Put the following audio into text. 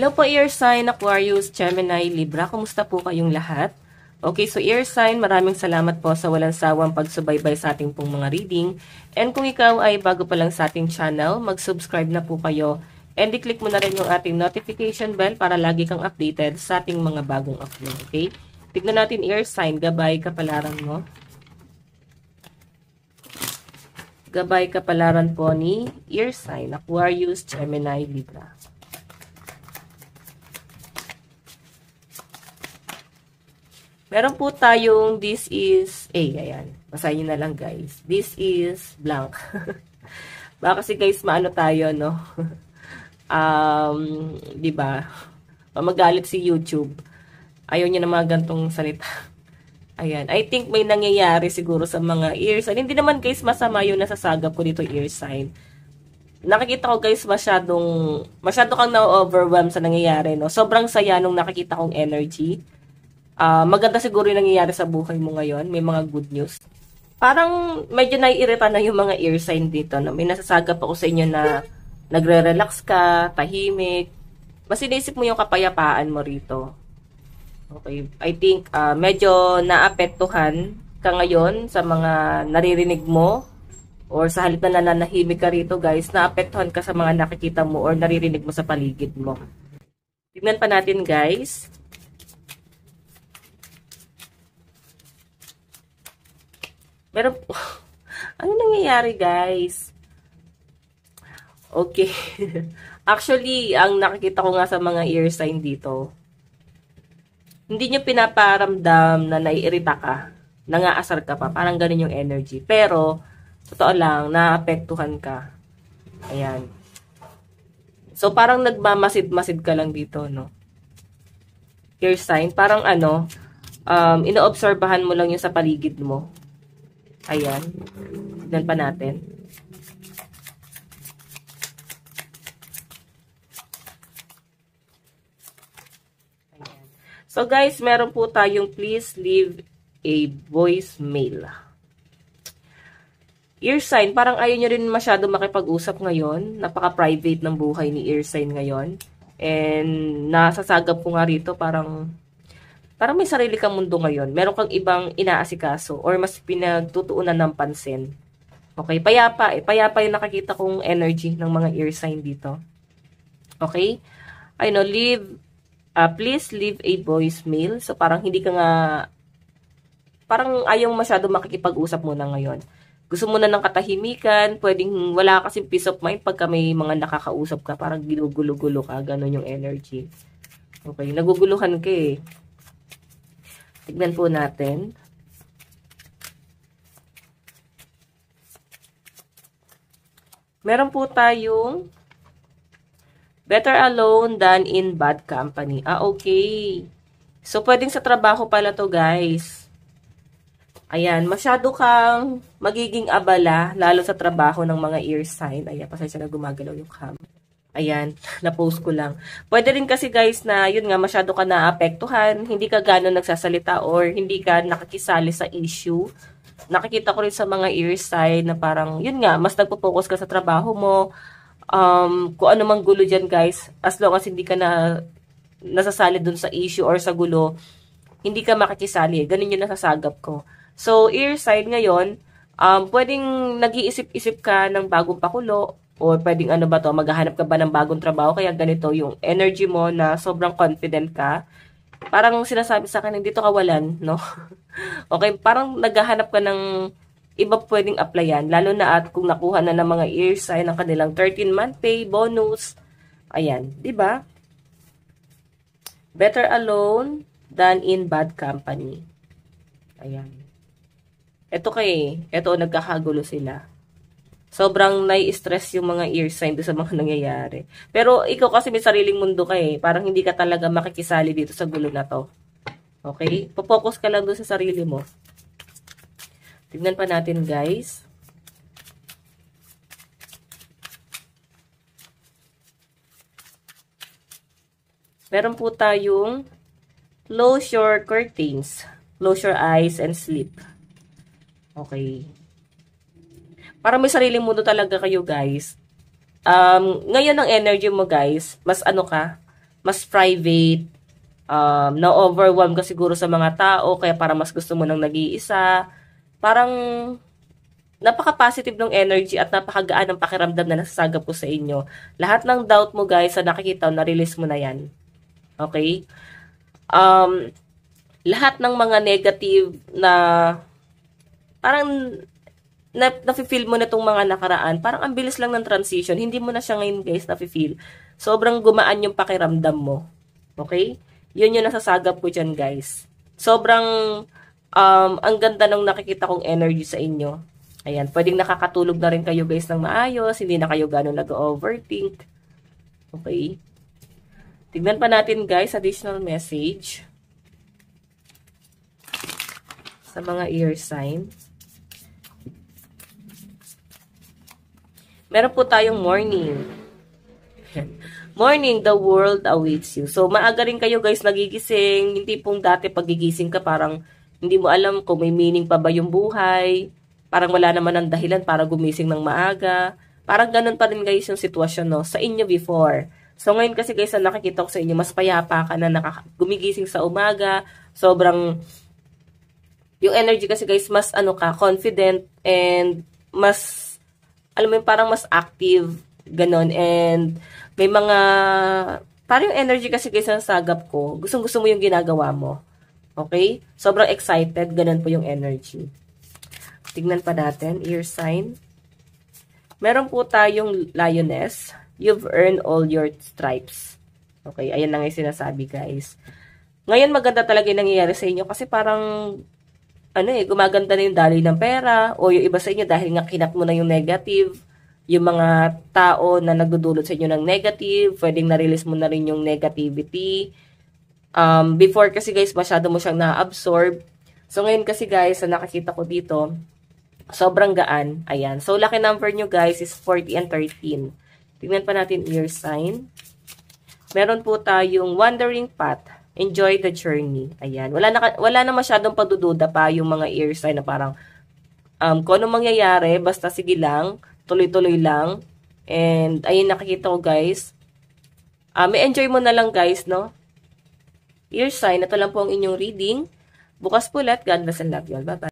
Hello po, Air Sign, Aquarius, Gemini, Libra. Kumusta po kayong lahat? Okay, so Air Sign, maraming salamat po sa walang sawang pagsubaybay sa ating pong mga reading. And kung ikaw ay bago pa lang sa ating channel, mag-subscribe na po kayo. And i-click mo na rin yung ating notification bell para lagi kang updated sa ating mga bagong upload. Okay? Tignan natin, Air Sign, gabay kapalaran mo. Gabay kapalaran po ni Air Sign, Aquarius, Gemini, Libra. Meron po tayong this is, ayan, basahin nyo na lang guys. This is blank. Baka kasi guys, maano tayo, no? Diba? Magalit si YouTube. Ayaw niya na mga gantong salita. Ayan, I think may nangyayari siguro sa mga ear sign. Hindi naman guys masama yung nasasagap ko dito ear sign. Nakikita ko guys masyado kang na-overwhelm sa nangyayari, no? Sobrang saya nung nakikita kong energy. Maganda siguro yung nangyayari sa buhay mo ngayon. May mga good news. Parang medyo naiirita na yung mga ear sign dito. No? May nasasagap ako sa inyo na nagre-relax ka, tahimik. Mas inisip mo yung kapayapaan mo rito. Okay. I think medyo naapektuhan ka ngayon sa mga naririnig mo. Or sa halip na nananahimik ka rito guys, naapektuhan ka sa mga nakikita mo or naririnig mo sa paligid mo. Tignan pa natin guys. Pero, ano nangyayari guys? Okay. Actually, ang nakikita ko nga sa mga ear sign dito, hindi nyo pinaparamdam na naiirita ka, nangaasar ka pa, parang ganun yung energy. Pero, totoo lang, naapektuhan ka. Ayan. So, parang nagmamasid-masid ka lang dito, no? Ear sign, parang ano, inoobserbahan mo lang yung sa paligid mo. Ayan. Tignan pa natin. Ayan. So guys, meron po tayong please leave a voicemail. Ear sign, parang ayaw nyo rin masyado makipag-usap ngayon. Napaka-private ng buhay ni ear sign ngayon. And nasasagap ko nga rito parang may sarili kang mundo ngayon. Meron kang ibang inaasikaso or mas pinagtutuunan ng pansin. Okay, payapa eh. Payapa yung nakikita kong energy ng mga ear sign dito. Okay? Ayun, please leave a voicemail. So, parang hindi ka nga, parang ayaw masyado makikipag-usap mo na ngayon. Gusto mo na ng katahimikan, pwedeng wala kasing peace of mind pagka may mga nakakausap ka. Parang ginugulo-gulo ka, ganun yung energy. Okay, naguguluhan ka eh. Tignan po natin. Meron po tayong better alone than in bad company. Okay. So, pwedeng sa trabaho pala to guys. Ayan, masyado kang magiging abala, lalo sa trabaho ng mga ear sign. Ayan, pasensya na gumagalaw yung cam. Ayan, na-post ko lang. Pwede rin kasi guys na, yun nga, masyado ka naapektuhan, hindi ka gano'n nagsasalita or hindi ka nakikisali sa issue. Nakikita ko rin sa mga ear sign na parang, yun nga, mas nagpo-focus ka sa trabaho mo. Kung ano mang gulo dyan guys, as long as hindi ka na nasasali dun sa issue or sa gulo, hindi ka makikisali. Ganun yung nasasagap ko. So, ear sign ngayon, pwedeng nag-iisip-isip ka ng bagong pakulo. O pwedeng ano ba to, maghahanap ka ba ng bagong trabaho, kaya ganito yung energy mo na sobrang confident ka. Parang sinasabi sa akin, dito kawalan, no? Okay, parang naghahanap ka ng iba pwedeng applyan, lalo na at kung nakuha na ng mga ear sign ng kanilang 13-month pay, bonus. Ayan, di ba? Better alone than in bad company. Ayan. Ito nagkakagulo sila. Sobrang nai-stress yung mga ear sign doon sa mga nangyayari. Pero ikaw kasi may sariling mundo ka eh. Parang hindi ka talaga makikisali dito sa gulo na to. Okay? Focus ka lang doon sa sarili mo. Tignan pa natin guys. Meron po tayong close your curtains. Close your eyes and sleep. Okay. Para may sariling mundo talaga kayo, guys. Ngayon ang energy mo, guys, mas ano ka, mas private, na-overwhelm ka siguro sa mga tao, kaya para mas gusto mo nang nag-iisa. Parang, napaka-positive ng energy at napakagaan ng pakiramdam na nasasagap ko sa inyo. Lahat ng doubt mo guys, sa nakikita, na-release mo na yan. Okay? Lahat ng mga negative na, parang, nafe-feel mo na itong mga nakaraan, parang ang bilis lang ng transition. Hindi mo na siya ngayon guys nafe-feel. Sobrang gumaan yung pakiramdam mo. Okay? Yun yung nasasagap ko dyan guys. Sobrang, ang ganda ng nakikita kong energy sa inyo. Ayan, pwedeng nakakatulog na rin kayo guys ng maayos, hindi na kayo gano'n nag-overthink. Okay? Tignan pa natin guys, additional message sa mga air sign. Meron po tayong morning. Morning, the world awaits you. So, maaga rin kayo guys nagigising. Hindi pong dati pagigising ka parang hindi mo alam kung may meaning pa ba yung buhay. Parang wala naman ang dahilan para gumising ng maaga. Parang ganun pa rin guys yung sitwasyon no, sa inyo before. So ngayon kasi guys, na nakikita ko sa inyo, mas payapa ka na gumigising sa umaga. Sobrang, yung energy kasi guys, mas ano ka, confident and mas, alam mo yun, parang mas active, ganon. And may mga, parang yung energy kasi guys, ang sagap ko, gustong-gusto mo yung ginagawa mo. Okay? Sobrang excited, ganon po yung energy. Tignan pa natin, ear sign. Meron po tayong lioness. You've earned all your stripes. Okay, ayan na nga yung sinasabi guys. Ngayon maganda talaga yung nangyayari sa inyo kasi parang, gumaganda na yung daloy ng pera o yung iba sa inyo dahil nga kinat mo na yung negative. Yung mga tao na nagdudulot sa inyo ng negative, pwedeng na-release mo na rin yung negativity. Before kasi guys, masyado mo siyang na-absorb. So ngayon kasi guys, na nakakita ko dito, sobrang gaan. Ayan. So, lucky number nyo guys is 40 and 13. Tingnan pa natin ear sign. Meron po tayong wandering path. Enjoy the journey. Ayan. Wala na masyadong pagdududa pa yung mga ear sign na parang kung anong mangyayari, basta sige lang, tuloy-tuloy lang. And, ayun nakikita ko guys. May enjoy mo na lang guys, no? Ear sign. Ito lang po ang inyong reading. Bukas po ulit. God bless and love you all. Bye-bye.